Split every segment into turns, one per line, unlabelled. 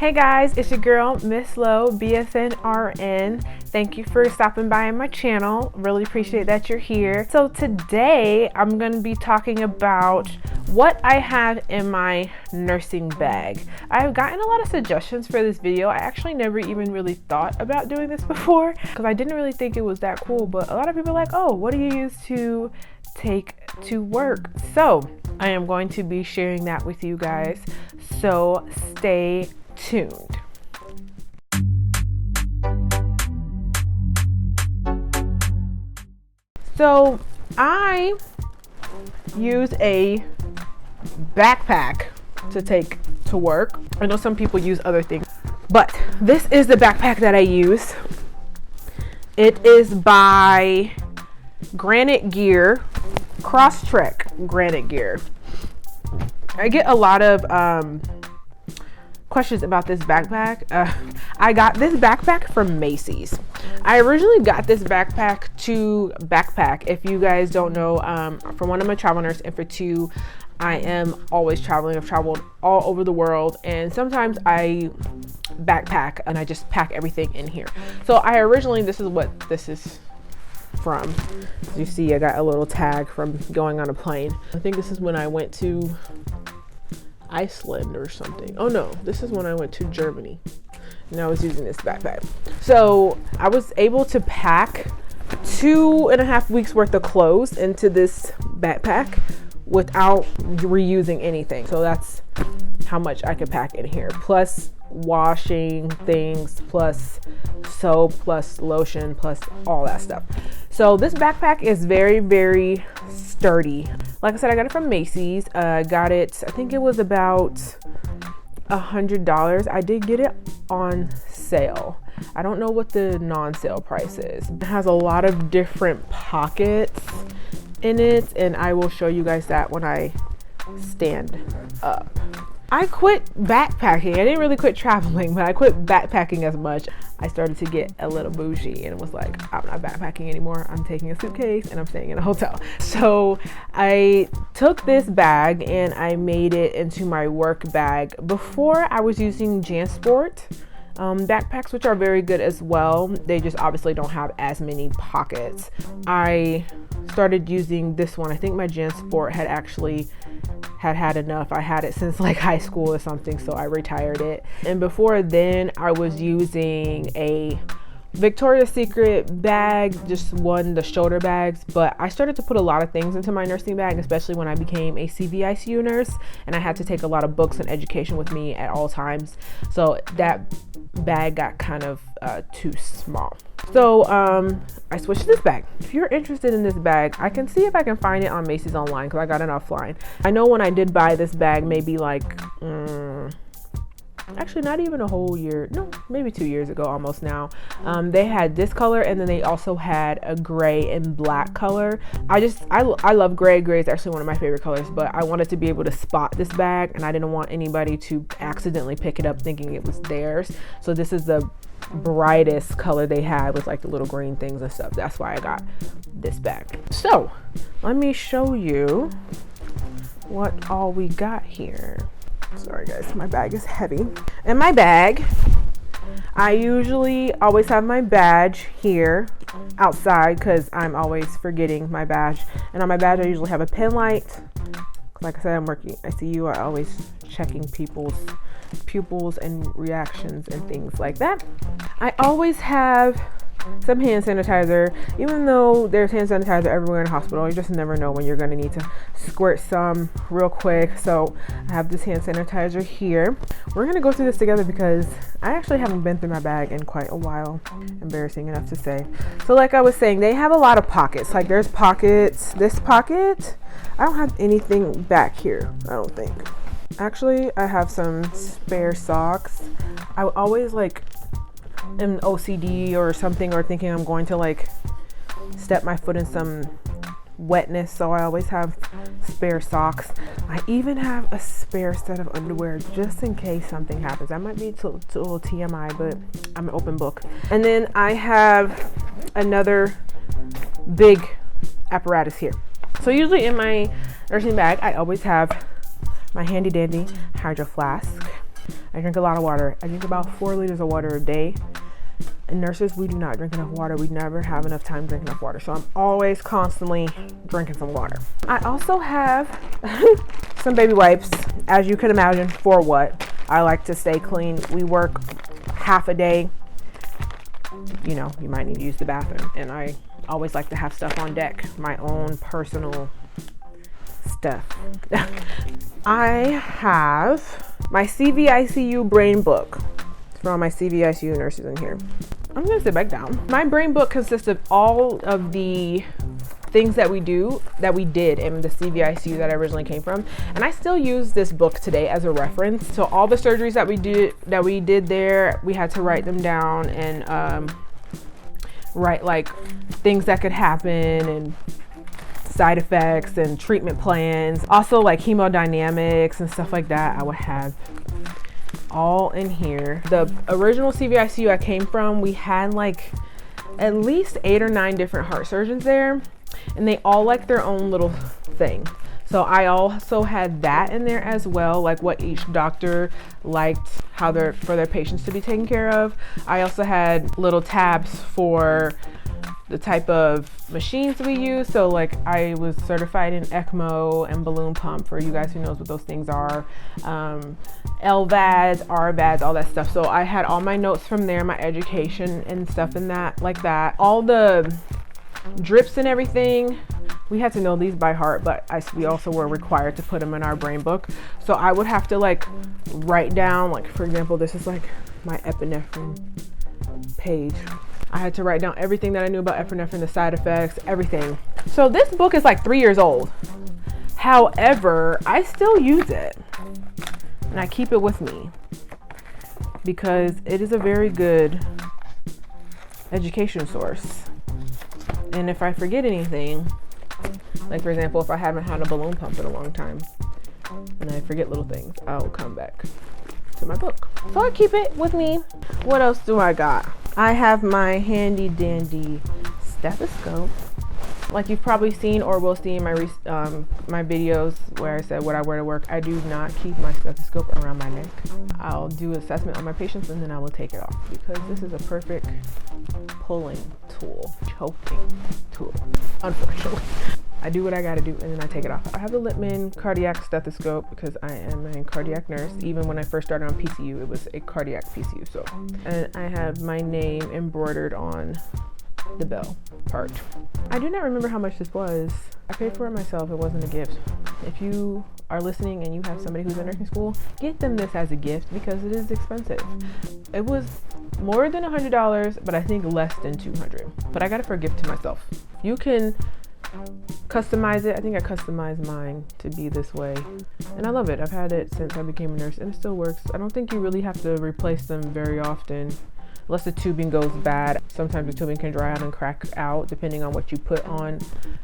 Hey guys, it's your girl, Miss Low, BSNRN. Thank you for stopping by on my channel. Really appreciate that you're here. So today I'm going to be talking about what I have in my nursing bag. I've gotten a lot of suggestions for this video. I actually never even really thought about doing this before because I didn't really think it was that cool, but a lot of people are like, oh, what do you use to take to work? So I am going to be sharing that with you guys. So stay tuned. So I use a backpack to take to work. I know some people use other things, but this is the backpack that I use. It is by Granite Gear, Crosstrek Granite Gear. I get a lot of questions about this backpack. I got this backpack from Macy's. I originally got this backpack to backpack. If you guys don't know, for one, I'm a travel nurse, and for two, I am always traveling. I've traveled all over the world, and sometimes I backpack and I just pack everything in here. So this is what this is from. As you see, I got a little tag from going on a plane. I think this is when I went to Iceland or something. Oh no, this is when I went to Germany and I was using this backpack. So I was able to pack 2.5 weeks worth of clothes into this backpack without reusing anything. So that's how much I could pack in here, plus washing things, plus soap, plus lotion, plus all that stuff. So this backpack is very, very sturdy. Like I said, I got it from Macy's. I got it, I think it was about $100. I did get it on sale. I don't know what the non-sale price is. It has a lot of different pockets in it, and I will show you guys that when I stand up. I quit backpacking. I didn't really quit traveling, but I quit backpacking as much. I started to get a little bougie and it was like, I'm not backpacking anymore. I'm taking a suitcase and I'm staying in a hotel. So I took this bag and I made it into my work bag. Before, I was using JanSport backpacks, which are very good as well. They just obviously don't have as many pockets. I started using this one. I think my JanSport had actually had enough. I had it since like high school or something, so I retired it. And before then, I was using a Victoria's Secret bag, just the shoulder bags, but I started to put a lot of things into my nursing bag, especially when I became a CVICU nurse and I had to take a lot of books and education with me at all times. So that bag got kind of too small. So I switched to this bag. If you're interested in this bag, I can see if I can find it on Macy's online because I got it offline. I know when I did buy this bag, maybe like actually not even a whole year, no, maybe 2 years ago almost now. They had this color, and then they also had a gray and black color. I love gray. Gray is actually one of my favorite colors, but I wanted to be able to spot this bag and I didn't want anybody to accidentally pick it up thinking it was theirs. So this is the brightest color they had with like the little green things and stuff. That's why I got this bag. So let me show you what all we got here. Sorry guys, my bag is heavy. In my bag, I usually always have my badge here outside because I'm always forgetting my badge. And on my badge, I usually have a pen light. Like I said, I'm working ICU. I always checking people's pupils and reactions and things like that. I always have some hand sanitizer. Even though there's hand sanitizer everywhere in the hospital, you just never know when you're going to need to squirt some real quick. So I have this hand sanitizer here. We're going to go through this together because I actually haven't been through my bag in quite a while. Embarrassing enough to say. So like I was saying, they have a lot of pockets. Like there's pockets. This pocket, I don't have anything back here, I don't think. Actually, I have some spare socks. I always like am OCD or something, or thinking I'm going to like step my foot in some wetness, so I always have spare socks. I even have a spare set of underwear just in case something happens. That might be a little TMI, but I'm an open book. And then I have another big apparatus here. So usually in my nursing bag, I always have my handy dandy hydro flask. I drink a lot of water. I drink about 4 liters of water a day. And nurses, we do not drink enough water. We never have enough time drinking enough water. So I'm always constantly drinking some water. I also have some baby wipes, as you can imagine, for what? I like to stay clean. We work half a day. You know, you might need to use the bathroom. And I always like to have stuff on deck, my own personal stuff. I have my CVICU brain book. It's for all my CVICU nurses in here. I'm gonna sit back down. My brain book consists of all of the things that we did in the CVICU that I originally came from. And I still use this book today as a reference. So all the surgeries that we did there, we had to write them down and write like things that could happen and side effects and treatment plans. Also like hemodynamics and stuff like that, I would have all in here. The original CVICU I came from, we had like at least 8 or 9 different heart surgeons there, and they all like their own little thing. So I also had that in there as well, like what each doctor liked for their patients to be taken care of. I also had little tabs for the type of machines we use. So like I was certified in ECMO and balloon pump, for you guys who knows what those things are. LVADs, RVADs, all that stuff. So I had all my notes from there, my education and stuff in that, like that. All the drips and everything, we had to know these by heart, but we also were required to put them in our brain book. So I would have to like write down, like for example, this is like my epinephrine page. I had to write down everything that I knew about epinephrine, the side effects, everything. So this book is like 3 years old. However, I still use it and I keep it with me because it is a very good education source. And if I forget anything, like for example, if I haven't had a balloon pump in a long time and I forget little things, I'll come back to my book. So I keep it with me. What else do I got? I have my handy dandy stethoscope. Like you've probably seen or will see in my my videos where I said what I wear to work. I do not keep my stethoscope around my neck. I'll do assessment on my patients and then I will take it off because this is a perfect pulling tool, choking tool, unfortunately. I do what I gotta do and then I take it off. I have the Littman cardiac stethoscope because I am a cardiac nurse. Even when I first started on PCU, it was a cardiac PCU. So, and I have my name embroidered on the bell part. I do not remember how much this was. I paid for it myself. It wasn't a gift. If you are listening and you have somebody who's in nursing school, get them this as a gift because it is expensive. It was more than $100, but I think less than $200. But I got it for a gift to myself. You can customize it. I think I customized mine to be this way and I love it. I've had it since I became a nurse and it still works. I don't think you really have to replace them very often unless the tubing goes bad. Sometimes the tubing can dry out and crack out depending on what you put on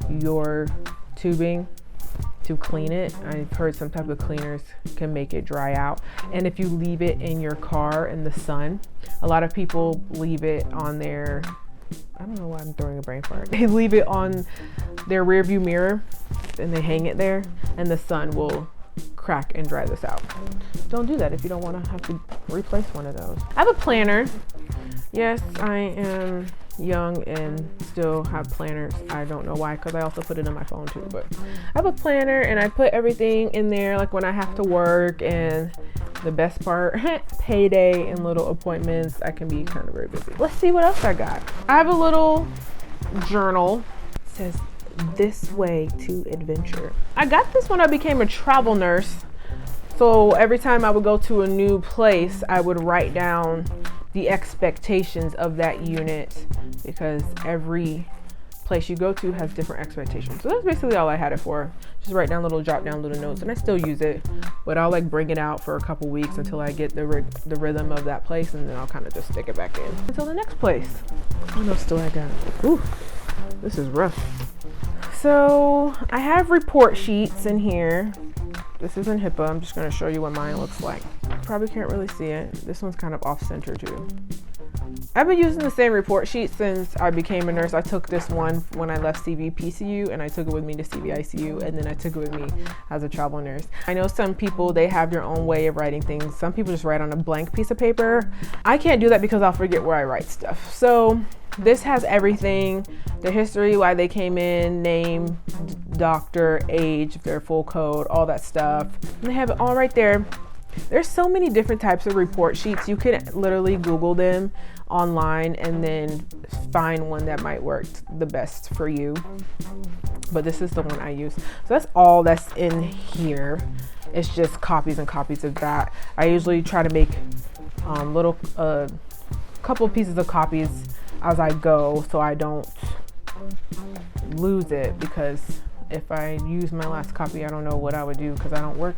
your tubing to clean it. I've heard some type of cleaners can make it dry out. And if you leave it in your car in the sun, a lot of people leave it on their, I don't know why I'm throwing a brain fart. They leave it on their rear view mirror and they hang it there and the sun will crack and dry this out. Don't do that if you don't want to have to replace one of those. I have a planner. Yes, I am young and still have planners. I don't know why, because I also put it in my phone too, but I have a planner and I put everything in there, like when I have to work, and the best part, payday and little appointments, I can be kind of very busy. Let's see what else I got. I have a little journal. It says, "This way to adventure." I got this when I became a travel nurse. So every time I would go to a new place, I would write down the expectations of that unit because every place you go to has different expectations. So that's basically all I had it for. Just write down jot down little notes, and I still use it, but I'll like bring it out for a couple weeks until I get the rhythm of that place, and then I'll kind of just stick it back in until the next place. What else do I got? Ooh, this is rough. So I have report sheets in here. This isn't HIPAA. I'm just going to show you what mine looks like. You probably can't really see it. This one's kind of off center too. I've been using the same report sheet since I became a nurse. I took this one when I left CVPCU, and I took it with me to CVICU, and then I took it with me as a travel nurse. I know some people, they have their own way of writing things. Some people just write on a blank piece of paper. I can't do that because I'll forget where I write stuff. So this has everything: the history, why they came in, name, doctor, age, their full code, all that stuff. And they have it all right there. There's so many different types of report sheets. You can literally Google them online and then find one that might work the best for you. But this is the one I use. So that's all that's in here. It's just copies and copies of that. I usually try to make little couple pieces of copies as I go, so I don't lose it, because if I use my last copy, I don't know what I would do, because I don't work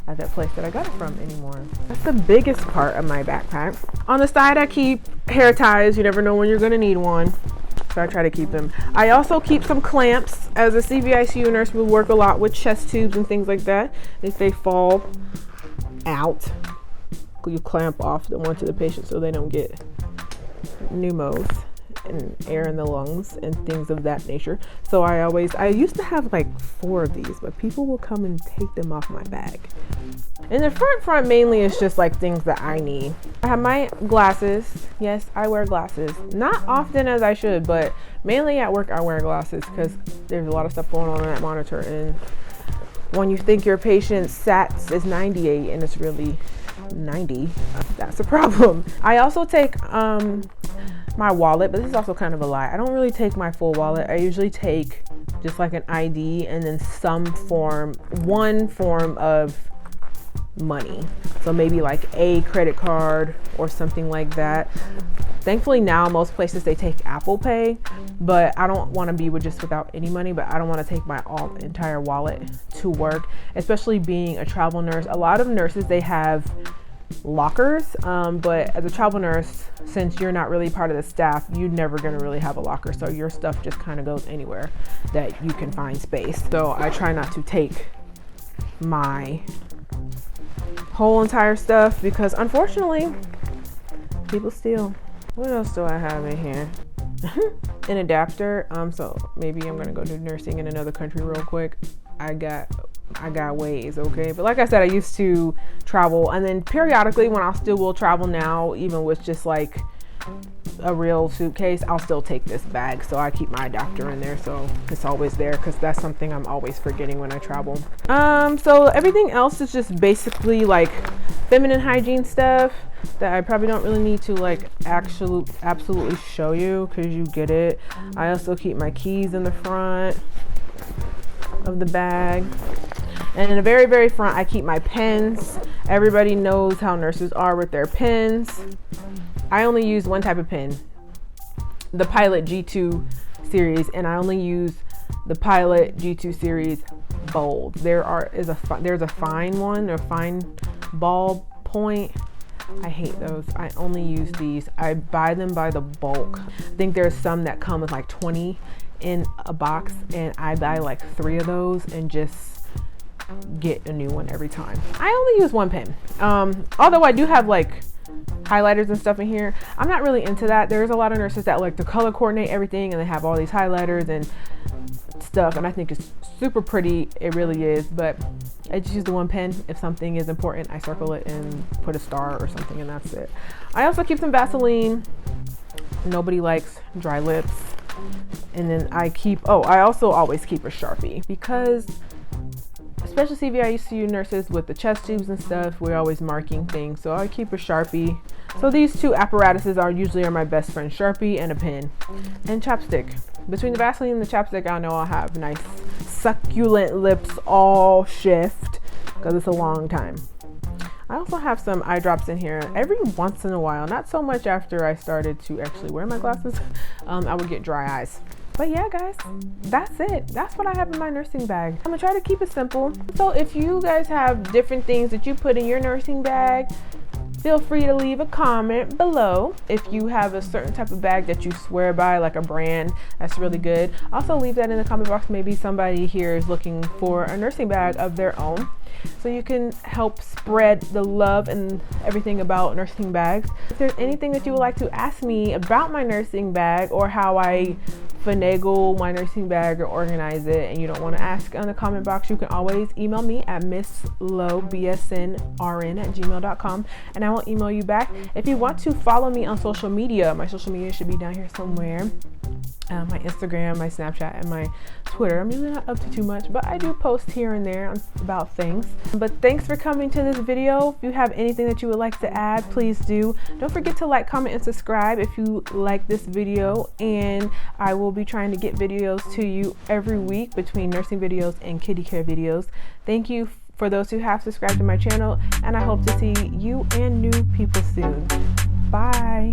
at that place that I got it from anymore. That's the biggest part of my backpack. On the side, I keep hair ties. You never know when you're gonna need one, so I try to keep them. I also keep some clamps. As a CVICU nurse, we work a lot with chest tubes and things like that. If they fall out, you clamp off the one to the patient so they don't get pneumos and air in the lungs and things of that nature. So I used to have like 4 of these, but people will come and take them off my bag. And the front mainly is just like things that I need. I have my glasses. Yes, I wear glasses. Not often as I should, but mainly at work I wear glasses because there's a lot of stuff going on that monitor, and when you think your patient's SATs is 98 and it's really 90, that's a problem. I also take my wallet, but this is also kind of a lie. I don't really take my full wallet. I usually take just like an ID and then one form of money. So maybe like a credit card or something like that. Thankfully now most places they take Apple Pay, but I don't want to be without any money, but I don't want to take my entire wallet to work, especially being a travel nurse. A lot of nurses, they have lockers, but as a travel nurse, since you're not really part of the staff, you're never going to really have a locker, so your stuff just kind of goes anywhere that you can find space. So I try not to take my whole entire stuff because unfortunately people steal. What else do I have in here? An adapter. So maybe I'm gonna go do nursing in another country real quick. I got ways, okay? But like I said, I used to travel, and then periodically when I still will travel now, even with just like a real suitcase, I'll still take this bag. So I keep my adapter in there, so it's always there, because that's something I'm always forgetting when I travel. So everything else is just basically like feminine hygiene stuff that I probably don't really need to like absolutely show you, because you get it. I also keep my keys in the front of the bag, and in the very, very front, I keep my pens. Everybody knows how nurses are with their pens. I only use one type of pen, the Pilot G2 series, and I only use the Pilot G2 series bold. There's a fine one, or fine ball point. I hate those. I only use these. I buy them by the bulk. I think there's some that come with like 20 in a box, and I buy like 3 of those and just get a new one every time. I only use one pen. Although I do have like highlighters and stuff in here. I'm not really into that. There's a lot of nurses that like to color coordinate everything, and they have all these highlighters and stuff, and I think it's super pretty. It really is, but I just use the one pen. If something is important, I circle it and put a star or something, and that's it. I also keep some Vaseline. Nobody likes dry lips. And then I also always keep a Sharpie, because especially CVICU nurses with the chest tubes and stuff, we're always marking things. So I keep a Sharpie. So these 2 apparatuses are usually my best friend, Sharpie and a pen. And chapstick. Between the Vaseline and the chapstick, I know I'll have nice succulent lips all shift, because it's a long time. I also have some eye drops in here every once in a while. Not so much after I started to actually wear my glasses. I would get dry eyes. But yeah, guys, that's it. That's what I have in my nursing bag. I'm gonna try to keep it simple. So if you guys have different things that you put in your nursing bag, Feel free to leave a comment below if you have a certain type of bag that you swear by, like a brand that's really good. Also leave that in the comment box. Maybe somebody here is looking for a nursing bag of their own, so you can help spread the love and everything about nursing bags. If there's anything that you would like to ask me about my nursing bag, or how I finagle my nursing bag or organize it, and you don't want to ask on the comment box, you can always email me at misslowbsnrn@gmail.com, and I will email you back. If you want to follow me on social media, my social media should be down here somewhere. My Instagram, my Snapchat, and my Twitter. I'm usually not up to too much, but I do post here and there about things. But thanks for coming to this video. If you have anything that you would like to add, please do. Don't forget to like, comment, and subscribe if you like this video. And I will be trying to get videos to you every week between nursing videos and kitty care videos. Thank you for those who have subscribed to my channel, and I hope to see you and new people soon. Bye.